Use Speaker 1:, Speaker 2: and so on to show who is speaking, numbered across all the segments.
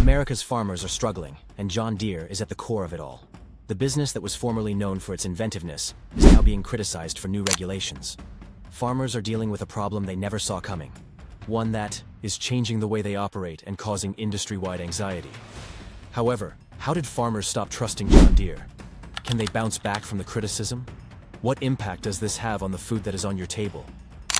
Speaker 1: America's farmers are struggling, and John Deere is at the core of it all. The business that was formerly known for its inventiveness is now being criticized for new regulations. Farmers are dealing with a problem they never saw coming, one that is changing the way they operate and causing industry-wide anxiety. However, how did farmers stop trusting John Deere? Can they bounce back from the criticism? What impact does this have on the food that is on your table?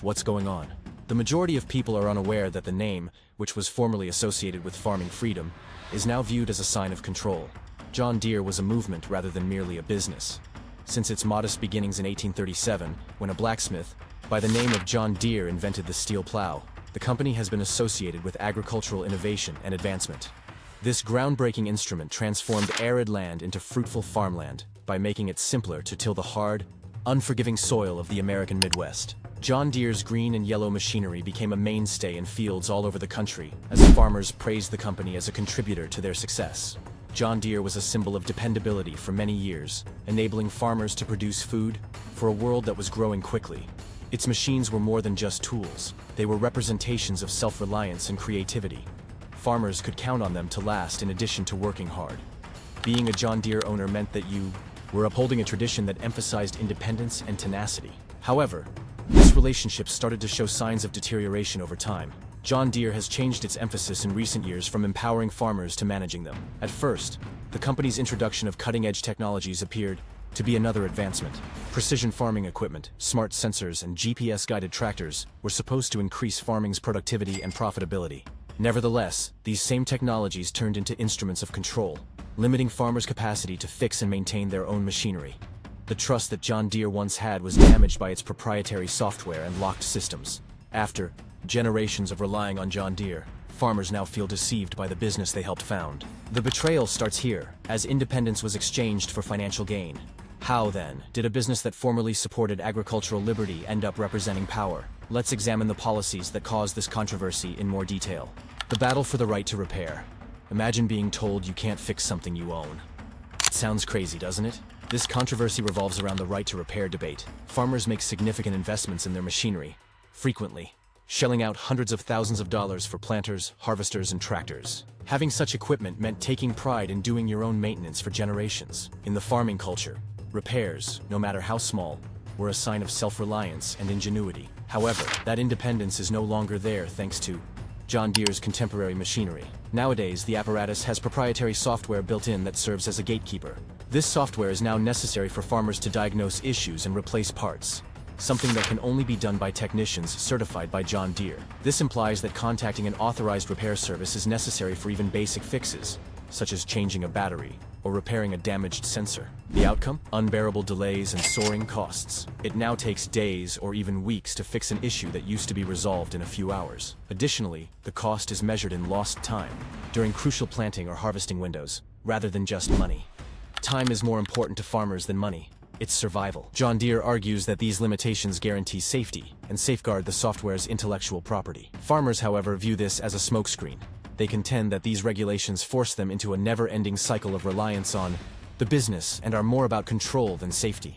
Speaker 1: What's going on? The majority of people are unaware that the name, which was formerly associated with farming freedom, is now viewed as a sign of control. John Deere was a movement rather than merely a business. Since its modest beginnings in 1837, when a blacksmith by the name of John Deere invented the steel plow, the company has been associated with agricultural innovation and advancement. This groundbreaking instrument transformed arid land into fruitful farmland by making it simpler to till the hard, unforgiving soil of the American Midwest. John Deere's green and yellow machinery became a mainstay in fields all over the country as farmers praised the company as a contributor to their success. John Deere was a symbol of dependability for many years, enabling farmers to produce food for a world that was growing quickly. Its machines were more than just tools. They were representations of self-reliance and creativity. Farmers could count on them to last in addition to working hard. Being a John Deere owner meant that you were upholding a tradition that emphasized independence and tenacity. However, this relationship started to show signs of deterioration over time. John Deere has changed its emphasis in recent years from empowering farmers to managing them. At first, the company's introduction of cutting-edge technologies appeared to be another advancement. Precision farming equipment, smart sensors, and GPS-guided tractors were supposed to increase farming's productivity and profitability. Nevertheless, these same technologies turned into instruments of control, limiting farmers' capacity to fix and maintain their own machinery. The trust that John Deere once had was damaged by its proprietary software and locked systems. After generations of relying on John Deere, farmers now feel deceived by the business they helped found. The betrayal starts here, as independence was exchanged for financial gain. How, then, did a business that formerly supported agricultural liberty end up representing power? Let's examine the policies that caused this controversy in more detail. The battle for the right to repair. Imagine being told you can't fix something you own. It sounds crazy, doesn't it? This controversy revolves around the right to repair debate. Farmers make significant investments in their machinery, frequently shelling out hundreds of thousands of dollars for planters, harvesters, and tractors. Having such equipment meant taking pride in doing your own maintenance for generations. In the farming culture, repairs, no matter how small, were a sign of self-reliance and ingenuity. However, that independence is no longer there thanks to John Deere's contemporary machinery. Nowadays, the apparatus has proprietary software built in that serves as a gatekeeper. This software is now necessary for farmers to diagnose issues and replace parts, something that can only be done by technicians certified by John Deere. This implies that contacting an authorized repair service is necessary for even basic fixes, such as changing a battery or repairing a damaged sensor. The outcome? Unbearable delays and soaring costs. It now takes days or even weeks to fix an issue that used to be resolved in a few hours. Additionally, the cost is measured in lost time during crucial planting or harvesting windows, rather than just money. Time is more important to farmers than money. It's survival. John Deere argues that these limitations guarantee safety and safeguard the software's intellectual property. Farmers, however, view this as a smokescreen. They contend that these regulations force them into a never-ending cycle of reliance on the business and are more about control than safety.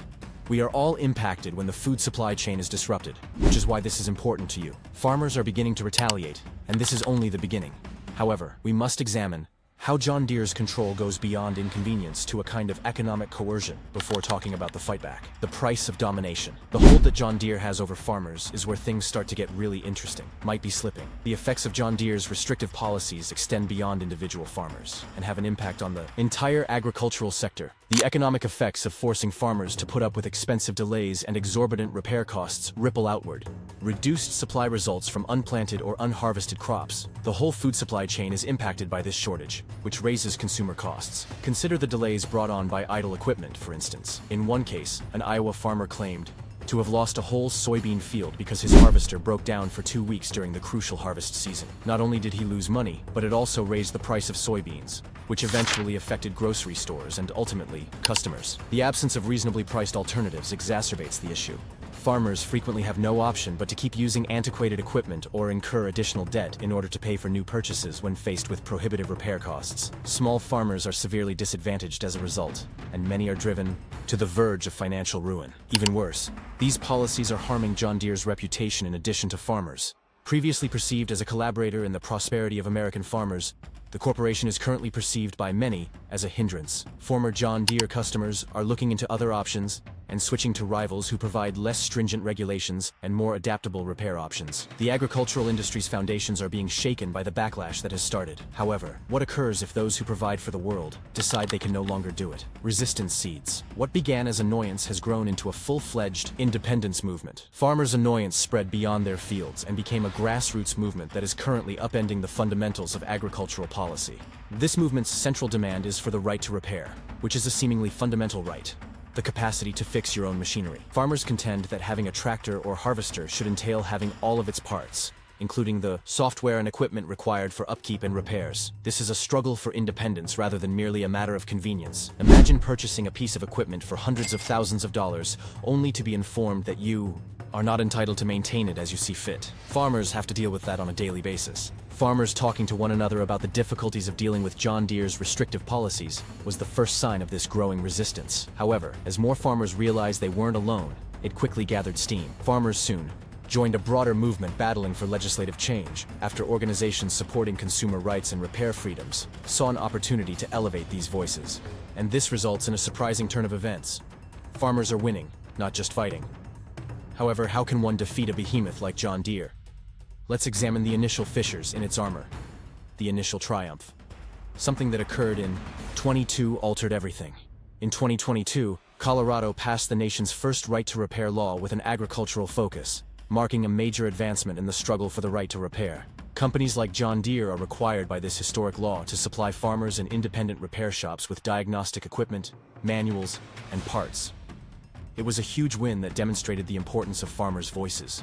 Speaker 1: We are all impacted when the food supply chain is disrupted, which is why this is important to you. Farmers are beginning to retaliate, and this is only the beginning. However, we must examine how John Deere's control goes beyond inconvenience to a kind of economic coercion before talking about the fight back. The price of domination. The hold that John Deere has over farmers is where things start to get really interesting. Might be slipping. The effects of John Deere's restrictive policies extend beyond individual farmers and have an impact on the entire agricultural sector. The economic effects of forcing farmers to put up with expensive delays and exorbitant repair costs ripple outward. Reduced supply results from unplanted or unharvested crops. The whole food supply chain is impacted by this shortage, which raises consumer costs. Consider the delays brought on by idle equipment, for instance. In one case, an Iowa farmer claimed to have lost a whole soybean field because his harvester broke down for 2 weeks during the crucial harvest season. Not only did he lose money, but it also raised the price of soybeans, which eventually affected grocery stores and ultimately customers. The absence of reasonably priced alternatives exacerbates the issue. Farmers frequently have no option but to keep using antiquated equipment or incur additional debt in order to pay for new purchases when faced with prohibitive repair costs. Small farmers are severely disadvantaged as a result, and many are driven to the verge of financial ruin. Even worse, these policies are harming John Deere's reputation in addition to farmers. Previously perceived as a collaborator in the prosperity of American farmers, The corporation is currently perceived by many as a hindrance. Former John Deere customers are looking into other options and switching to rivals who provide less stringent regulations and more adaptable repair options. The agricultural industry's foundations are being shaken by the backlash that has started. However, what occurs if those who provide for the world decide they can no longer do it? Resistance seeds. What began as annoyance has grown into a full-fledged independence movement. Farmers' annoyance spread beyond their fields and became a grassroots movement that is currently upending the fundamentals of agricultural policy. This movement's central demand is for the right to repair, which is a seemingly fundamental right. The capacity to fix your own machinery. Farmers contend that having a tractor or harvester should entail having all of its parts, including the software and equipment required for upkeep and repairs. This is a struggle for independence rather than merely a matter of convenience. Imagine purchasing a piece of equipment for hundreds of thousands of dollars, only to be informed that you are not entitled to maintain it as you see fit. Farmers have to deal with that on a daily basis. Farmers talking to one another about the difficulties of dealing with John Deere's restrictive policies was the first sign of this growing resistance. However, as more farmers realized they weren't alone, it quickly gathered steam. Farmers soon joined a broader movement battling for legislative change, after organizations supporting consumer rights and repair freedoms saw an opportunity to elevate these voices. And this results in a surprising turn of events. Farmers are winning, not just fighting. However, how can one defeat a behemoth like John Deere? Let's examine the initial fissures in its armor. The initial triumph. Something that occurred in 22 altered everything. In 2022, Colorado passed the nation's first right to repair law with an agricultural focus, marking a major advancement in the struggle for the right to repair. Companies like John Deere are required by this historic law to supply farmers and independent repair shops with diagnostic equipment, manuals, and parts. It was a huge win that demonstrated the importance of farmers' voices.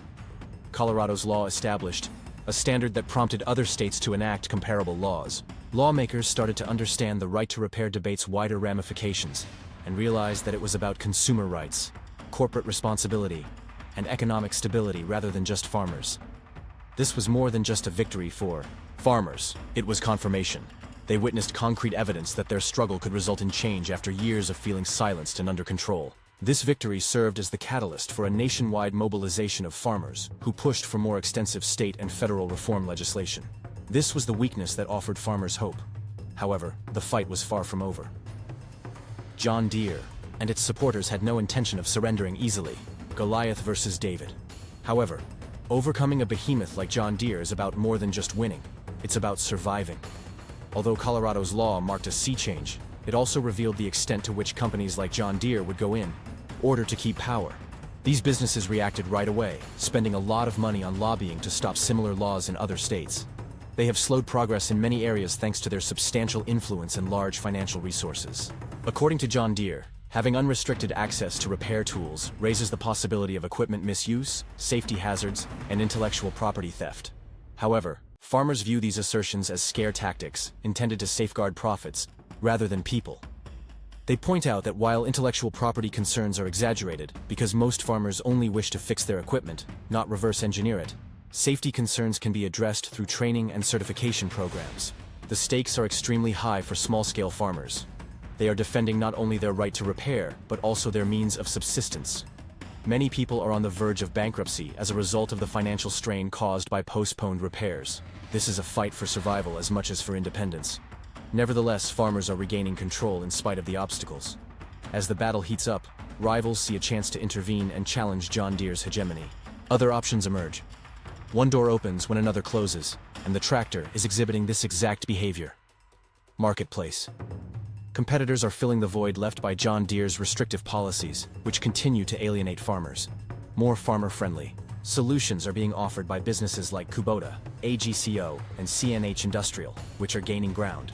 Speaker 1: Colorado's law established a standard that prompted other states to enact comparable laws. Lawmakers started to understand the right to repair debate's wider ramifications and realized that it was about consumer rights, corporate responsibility, and economic stability rather than just farmers. This was more than just a victory for farmers. It was confirmation. They witnessed concrete evidence that their struggle could result in change after years of feeling silenced and under control. This victory served as the catalyst for a nationwide mobilization of farmers who pushed for more extensive state and federal reform legislation. This was the weakness that offered farmers hope. However, the fight was far from over. John Deere and its supporters had no intention of surrendering easily. Goliath versus David. However, overcoming a behemoth like John Deere is about more than just winning. It's about surviving. Although Colorado's law marked a sea change, it also revealed the extent to which companies like John Deere would go in order to keep power. These businesses reacted right away, spending a lot of money on lobbying to stop similar laws in other states. They have slowed progress in many areas thanks to their substantial influence and large financial resources. According to John Deere, having unrestricted access to repair tools raises the possibility of equipment misuse, safety hazards, and intellectual property theft. However, farmers view these assertions as scare tactics intended to safeguard profits rather than people. They point out that while intellectual property concerns are exaggerated because most farmers only wish to fix their equipment, not reverse engineer it, safety concerns can be addressed through training and certification programs. The stakes are extremely high for small-scale farmers. They are defending not only their right to repair, but also their means of subsistence. Many people are on the verge of bankruptcy as a result of the financial strain caused by postponed repairs. This is a fight for survival as much as for independence. Nevertheless, farmers are regaining control in spite of the obstacles. As the battle heats up, rivals see a chance to intervene and challenge John Deere's hegemony. Other options emerge. One door opens when another closes, and the tractor is exhibiting this exact behavior. Marketplace. Competitors are filling the void left by John Deere's restrictive policies, which continue to alienate farmers. More farmer-friendly solutions are being offered by businesses like Kubota, AGCO, and CNH Industrial, which are gaining ground.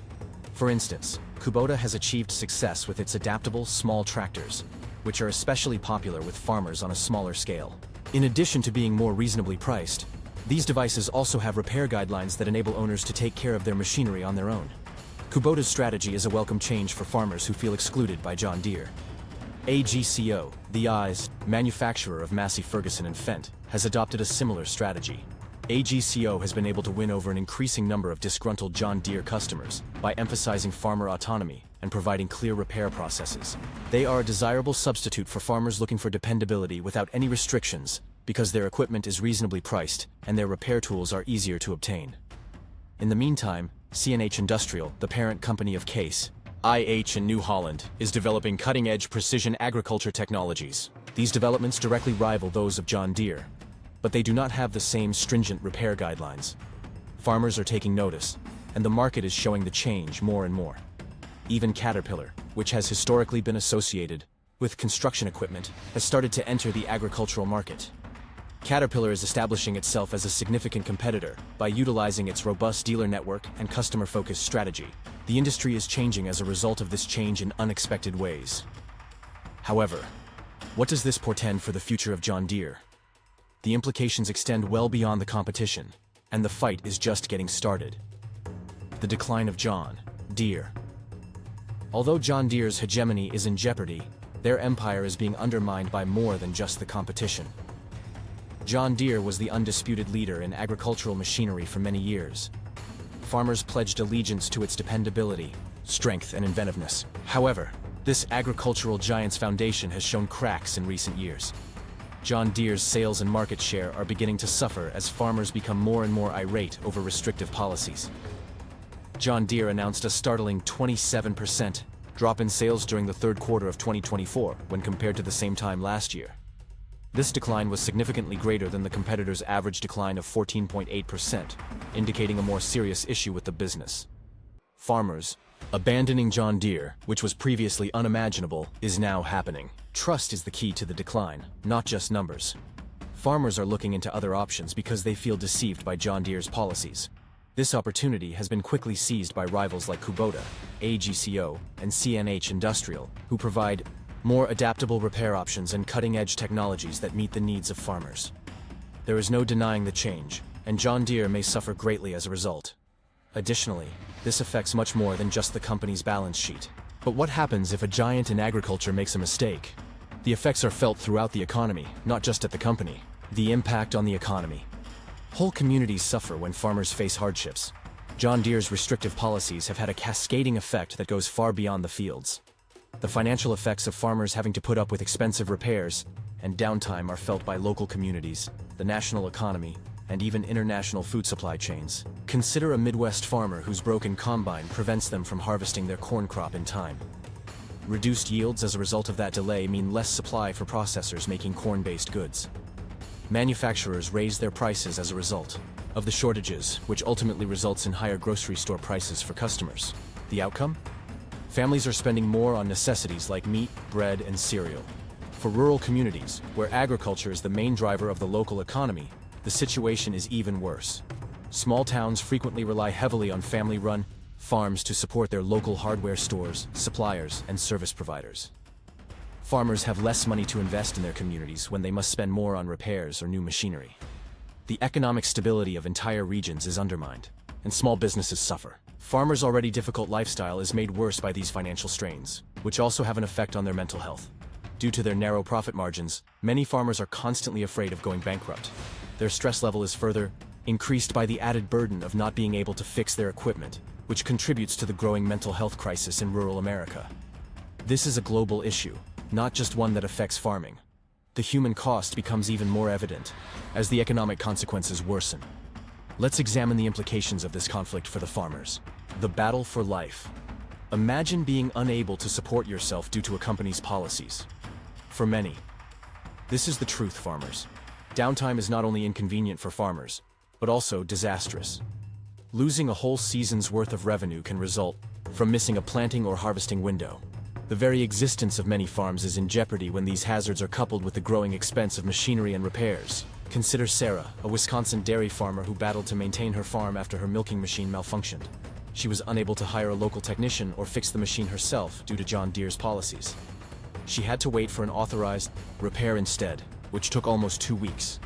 Speaker 1: For instance, Kubota has achieved success with its adaptable, small tractors, which are especially popular with farmers on a smaller scale. In addition to being more reasonably priced, these devices also have repair guidelines that enable owners to take care of their machinery on their own. Kubota's strategy is a welcome change for farmers who feel excluded by John Deere. AGCO, the manufacturer of Massey Ferguson and Fendt, has adopted a similar strategy. AGCO has been able to win over an increasing number of disgruntled John Deere customers by emphasizing farmer autonomy and providing clear repair processes. They are a desirable substitute for farmers looking for dependability without any restrictions because their equipment is reasonably priced and their repair tools are easier to obtain. In the meantime, CNH Industrial, the parent company of Case IH in New Holland, is developing cutting-edge precision agriculture technologies. These developments directly rival those of John Deere, but they do not have the same stringent repair guidelines. Farmers are taking notice, and the market is showing the change more and more. Even Caterpillar, which has historically been associated with construction equipment, has started to enter the agricultural market. Caterpillar is establishing itself as a significant competitor by utilizing its robust dealer network and customer-focused strategy. The industry is changing as a result of this change in unexpected ways. However, what does this portend for the future of John Deere? The implications extend well beyond the competition, and the fight is just getting started. The decline of John Deere. Although John Deere's hegemony is in jeopardy, their empire is being undermined by more than just the competition. John Deere was the undisputed leader in agricultural machinery for many years. Farmers pledged allegiance to its dependability, strength, and inventiveness. However, this agricultural giant's foundation has shown cracks in recent years. John Deere's sales and market share are beginning to suffer as farmers become more and more irate over restrictive policies. John Deere announced a startling 27% drop in sales during the third quarter of 2024 when compared to the same time last year. This decline was significantly greater than the competitor's average decline of 14.8%, indicating a more serious issue with the business. Farmers abandoning John Deere, which was previously unimaginable, is now happening. Trust is the key to the decline, not just numbers. Farmers are looking into other options because they feel deceived by John Deere's policies. This opportunity has been quickly seized by rivals like Kubota, AGCO, and CNH Industrial, who provide more adaptable repair options and cutting-edge technologies that meet the needs of farmers. There is no denying the change, and John Deere may suffer greatly as a result. Additionally, this affects much more than just the company's balance sheet. But what happens if a giant in agriculture makes a mistake? The effects are felt throughout the economy, not just at the company. The impact on the economy. Whole communities suffer when farmers face hardships. John Deere's restrictive policies have had a cascading effect that goes far beyond the fields. The financial effects of farmers having to put up with expensive repairs and downtime are felt by local communities, the national economy, and even international food supply chains. Consider a Midwest farmer whose broken combine prevents them from harvesting their corn crop in time. Reduced yields as a result of that delay mean less supply for processors making corn-based goods. Manufacturers raise their prices as a result of the shortages, which ultimately results in higher grocery store prices for customers. The outcome? Families are spending more on necessities like meat, bread, and cereal. For rural communities, where agriculture is the main driver of the local economy, the situation is even worse. Small towns frequently rely heavily on family-run farms to support their local hardware stores, suppliers, and service providers. Farmers have less money to invest in their communities when they must spend more on repairs or new machinery. The economic stability of entire regions is undermined, and small businesses suffer. Farmers' already difficult lifestyle is made worse by these financial strains, which also have an effect on their mental health. Due to their narrow profit margins, many farmers are constantly afraid of going bankrupt. Their stress level is further increased by the added burden of not being able to fix their equipment, which contributes to the growing mental health crisis in rural America. This is a global issue, not just one that affects farming. The human cost becomes even more evident as the economic consequences worsen. Let's examine the implications of this conflict for the farmers. The battle for life. Imagine being unable to support yourself due to a company's policies. For many, this is the truth, farmers. Downtime is not only inconvenient for farmers, but also disastrous. Losing a whole season's worth of revenue can result from missing a planting or harvesting window. The very existence of many farms is in jeopardy when these hazards are coupled with the growing expense of machinery and repairs. Consider Sarah, a Wisconsin dairy farmer who battled to maintain her farm after her milking machine malfunctioned. She was unable to hire a local technician or fix the machine herself due to John Deere's policies. She had to wait for an authorized repair instead, which took almost 2 weeks.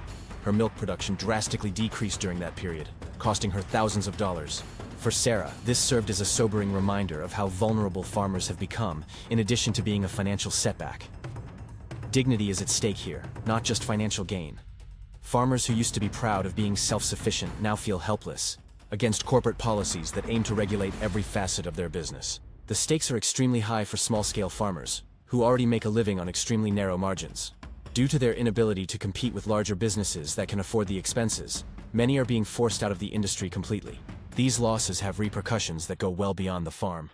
Speaker 1: Her milk production drastically decreased during that period, costing her thousands of dollars. For Sarah, this served as a sobering reminder of how vulnerable farmers have become, in addition to being a financial setback. Dignity is at stake here, not just financial gain. Farmers who used to be proud of being self-sufficient now feel helpless against corporate policies that aim to regulate every facet of their business. The stakes are extremely high for small-scale farmers, who already make a living on extremely narrow margins. Due to their inability to compete with larger businesses that can afford the expenses, many are being forced out of the industry completely. These losses have repercussions that go well beyond the farm.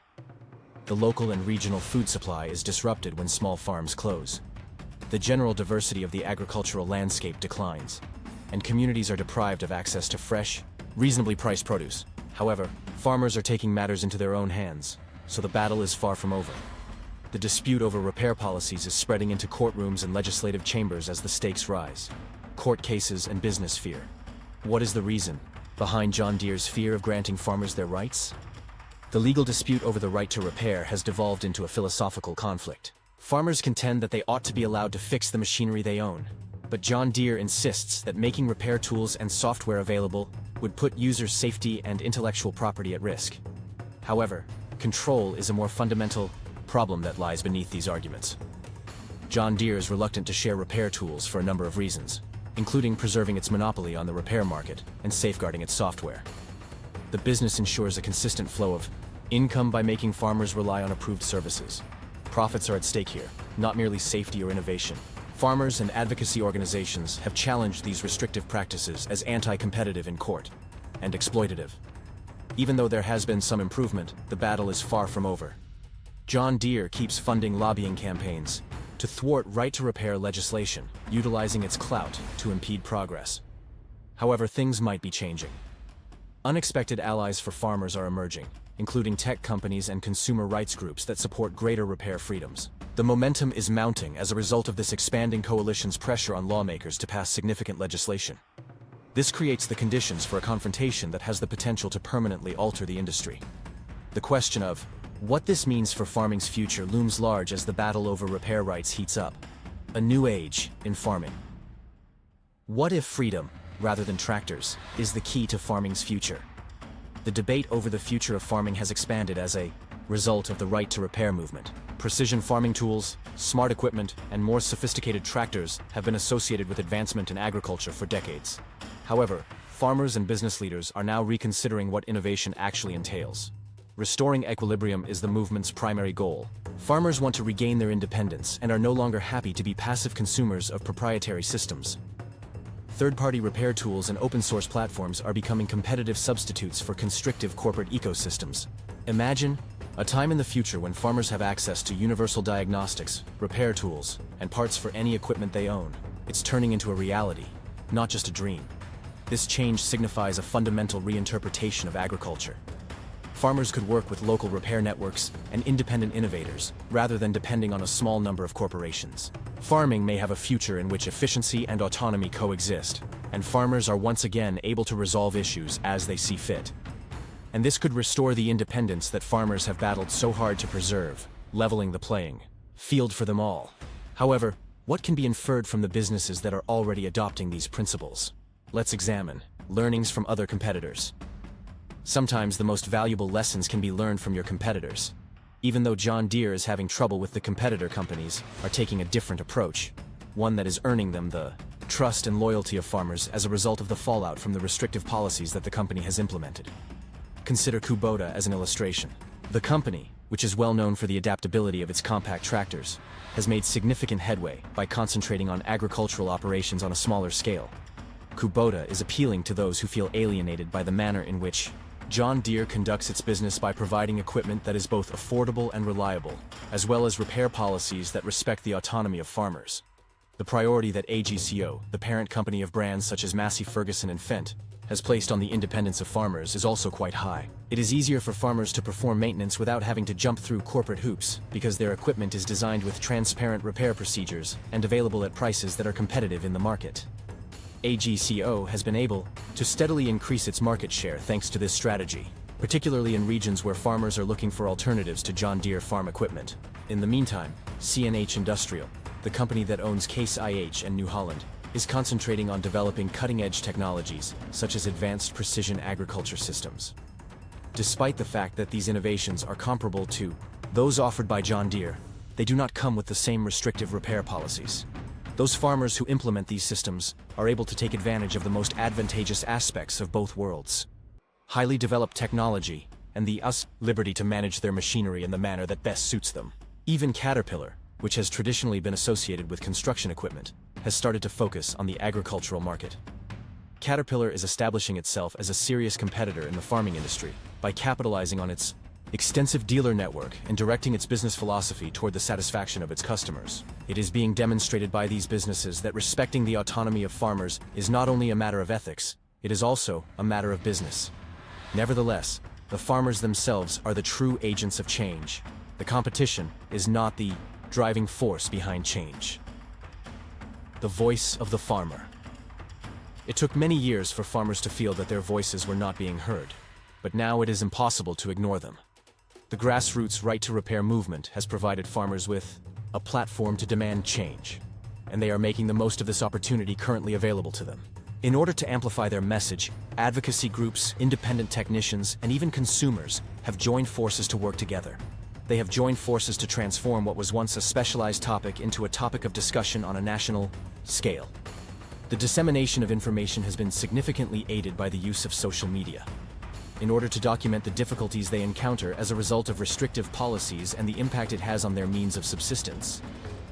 Speaker 1: The local and regional food supply is disrupted when small farms close. The general diversity of the agricultural landscape declines, and communities are deprived of access to fresh, reasonably priced produce. However, farmers are taking matters into their own hands, so the battle is far from over. The dispute over repair policies is spreading into courtrooms and legislative chambers as the stakes rise. Court cases and business fear. What is the reason behind John Deere's fear of granting farmers their rights? The legal dispute over the right to repair has devolved into a philosophical conflict. Farmers contend that they ought to be allowed to fix the machinery they own, but John Deere insists that making repair tools and software available would put users' safety and intellectual property at risk. However, control is a more fundamental problem that lies beneath these arguments. John Deere is reluctant to share repair tools for a number of reasons, including preserving its monopoly on the repair market and safeguarding its software. The business ensures a consistent flow of income by making farmers rely on approved services. Profits are at stake here, not merely safety or innovation. Farmers and advocacy organizations have challenged these restrictive practices as anti-competitive in court and exploitative. Even though there has been some improvement, the battle is far from over. John Deere keeps funding lobbying campaigns to thwart right-to-repair legislation, utilizing its clout to impede progress. However, things might be changing. Unexpected allies for farmers are emerging, including tech companies and consumer rights groups that support greater repair freedoms. The momentum is mounting as a result of this expanding coalition's pressure on lawmakers to pass significant legislation. This creates the conditions for a confrontation that has the potential to permanently alter the industry. The question of what this means for farming's future looms large as the battle over repair rights heats up. A new age in farming. What if freedom, rather than tractors, is the key to farming's future? The debate over the future of farming has expanded as a result of the right to repair movement. Precision farming tools, smart equipment, and more sophisticated tractors have been associated with advancement in agriculture for decades. However, farmers and business leaders are now reconsidering what innovation actually entails. Restoring equilibrium is the movement's primary goal. Farmers want to regain their independence and are no longer happy to be passive consumers of proprietary systems. Third-party repair tools and open-source platforms are becoming competitive substitutes for constrictive corporate ecosystems. Imagine a time in the future when farmers have access to universal diagnostics, repair tools, and parts for any equipment they own. It's turning into a reality, not just a dream. This change signifies a fundamental reinterpretation of agriculture. Farmers could work with local repair networks and independent innovators, rather than depending on a small number of corporations. Farming may have a future in which efficiency and autonomy coexist, and farmers are once again able to resolve issues as they see fit. And this could restore the independence that farmers have battled so hard to preserve, leveling the playing field for them all. However, what can be inferred from the businesses that are already adopting these principles? Let's examine learnings from other competitors. Sometimes the most valuable lessons can be learned from your competitors. Even though John Deere is having trouble with the competitor companies are taking a different approach, one that is earning them the trust and loyalty of farmers as a result of the fallout from the restrictive policies that the company has implemented. Consider Kubota as an illustration. The company, which is well known for the adaptability of its compact tractors, has made significant headway by concentrating on agricultural operations on a smaller scale. Kubota is appealing to those who feel alienated by the manner in which John Deere conducts its business by providing equipment that is both affordable and reliable, as well as repair policies that respect the autonomy of farmers. The priority that AGCO, the parent company of brands such as Massey Ferguson and Fendt, has placed on the independence of farmers is also quite high. It is easier for farmers to perform maintenance without having to jump through corporate hoops because their equipment is designed with transparent repair procedures and available at prices that are competitive in the market. AGCO has been able to steadily increase its market share thanks to this strategy, particularly in regions where farmers are looking for alternatives to John Deere farm equipment. In the meantime, CNH Industrial, the company that owns Case IH and New Holland, is concentrating on developing cutting-edge technologies, such as advanced precision agriculture systems. Despite the fact that these innovations are comparable to those offered by John Deere, they do not come with the same restrictive repair policies. Those farmers who implement these systems are able to take advantage of the most advantageous aspects of both worlds: highly developed technology and the liberty to manage their machinery in the manner that best suits them. Even Caterpillar, which has traditionally been associated with construction equipment, has started to focus on the agricultural market. Caterpillar is establishing itself as a serious competitor in the farming industry by capitalizing on its extensive dealer network and directing its business philosophy toward the satisfaction of its customers. It is being demonstrated by these businesses that respecting the autonomy of farmers is not only a matter of ethics, it is also a matter of business. Nevertheless, the farmers themselves are the true agents of change. The competition is not the driving force behind change. The voice of the farmer. It took many years for farmers to feel that their voices were not being heard, but now it is impossible to ignore them. The grassroots right to repair movement has provided farmers with a platform to demand change, and they are making the most of this opportunity currently available to them. In order to amplify their message, advocacy groups, independent technicians, and even consumers have joined forces to work together. They have joined forces to transform what was once a specialized topic into a topic of discussion on a national scale. The dissemination of information has been significantly aided by the use of social media. In order to document the difficulties they encounter as a result of restrictive policies and the impact it has on their means of subsistence,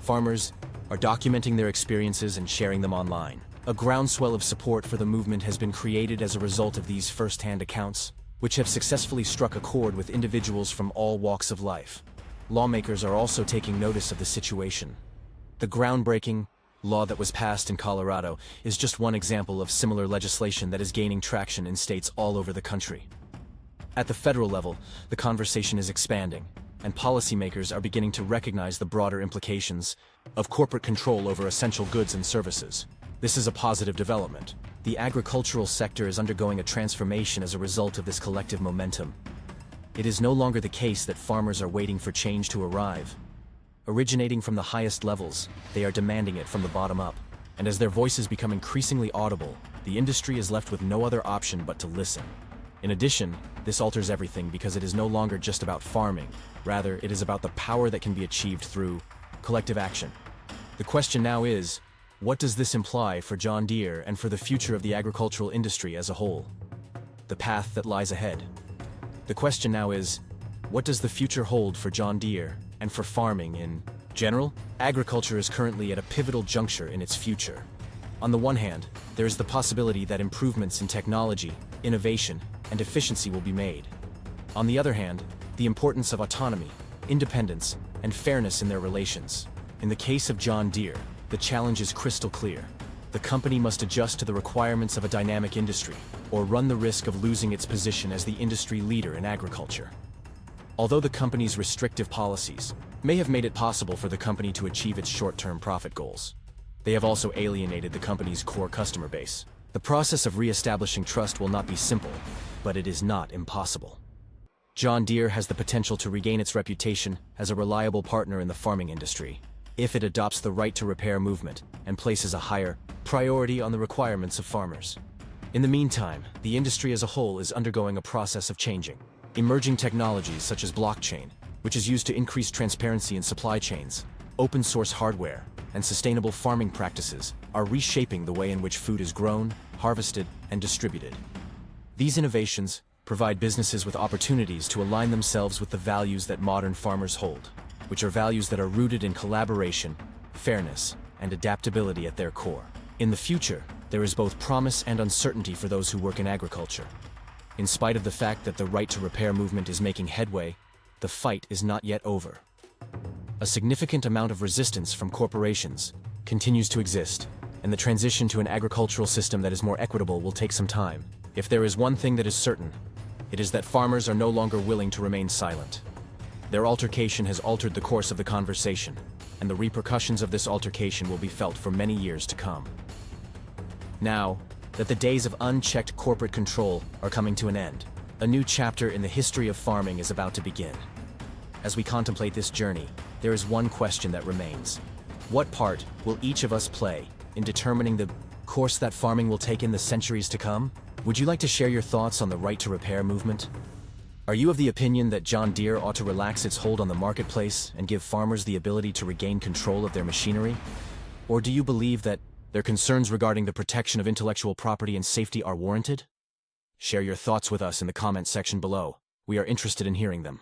Speaker 1: farmers are documenting their experiences and sharing them online. A groundswell of support for the movement has been created as a result of these first-hand accounts, which have successfully struck a chord with individuals from all walks of life. Lawmakers are also taking notice of the situation. The groundbreaking law that was passed in Colorado is just one example of similar legislation that is gaining traction in states all over the country. At the federal level, the conversation is expanding, and policymakers are beginning to recognize the broader implications of corporate control over essential goods and services. This is a positive development. The agricultural sector is undergoing a transformation as a result of this collective momentum. It is no longer the case that farmers are waiting for change to arrive. Originating from the highest levels, they are demanding it from the bottom up. And as their voices become increasingly audible, the industry is left with no other option but to listen. In addition, this alters everything because it is no longer just about farming. Rather, it is about the power that can be achieved through collective action. The question now is, what does this imply for John Deere and for the future of the agricultural industry as a whole? The path that lies ahead. The question now is, what does the future hold for John Deere and for farming in general? Agriculture is currently at a pivotal juncture in its future. On the one hand, there is the possibility that improvements in technology, innovation, and efficiency will be made. On the other hand, the importance of autonomy, independence, and fairness in their relations. In the case of John Deere, the challenge is crystal clear. The company must adjust to the requirements of a dynamic industry, or run the risk of losing its position as the industry leader in agriculture. Although the company's restrictive policies may have made it possible for the company to achieve its short-term profit goals, they have also alienated the company's core customer base. The process of re-establishing trust will not be simple, but it is not impossible. John Deere has the potential to regain its reputation as a reliable partner in the farming industry, if it adopts the right to repair movement and places a higher priority on the requirements of farmers. In the meantime, the industry as a whole is undergoing a process of changing. Emerging technologies such as blockchain, which is used to increase transparency in supply chains, open source hardware, and sustainable farming practices are reshaping the way in which food is grown, harvested, and distributed. These innovations provide businesses with opportunities to align themselves with the values that modern farmers hold, which are values that are rooted in collaboration, fairness, and adaptability at their core. In the future, there is both promise and uncertainty for those who work in agriculture. In spite of the fact that the right to repair movement is making headway, the fight is not yet over. A significant amount of resistance from corporations continues to exist, and the transition to an agricultural system that is more equitable will take some time. If there is one thing that is certain, it is that farmers are no longer willing to remain silent. Their altercation has altered the course of the conversation, and the repercussions of this altercation will be felt for many years to come. Now that the days of unchecked corporate control are coming to an end, a new chapter in the history of farming is about to begin. As we contemplate this journey, there is one question that remains. What part will each of us play in determining the course that farming will take in the centuries to come? Would you like to share your thoughts on the right to repair movement? Are you of the opinion that John Deere ought to relax its hold on the marketplace and give farmers the ability to regain control of their machinery? Or do you believe that their concerns regarding the protection of intellectual property and safety are warranted? Share your thoughts with us in the comment section below. We are interested in hearing them.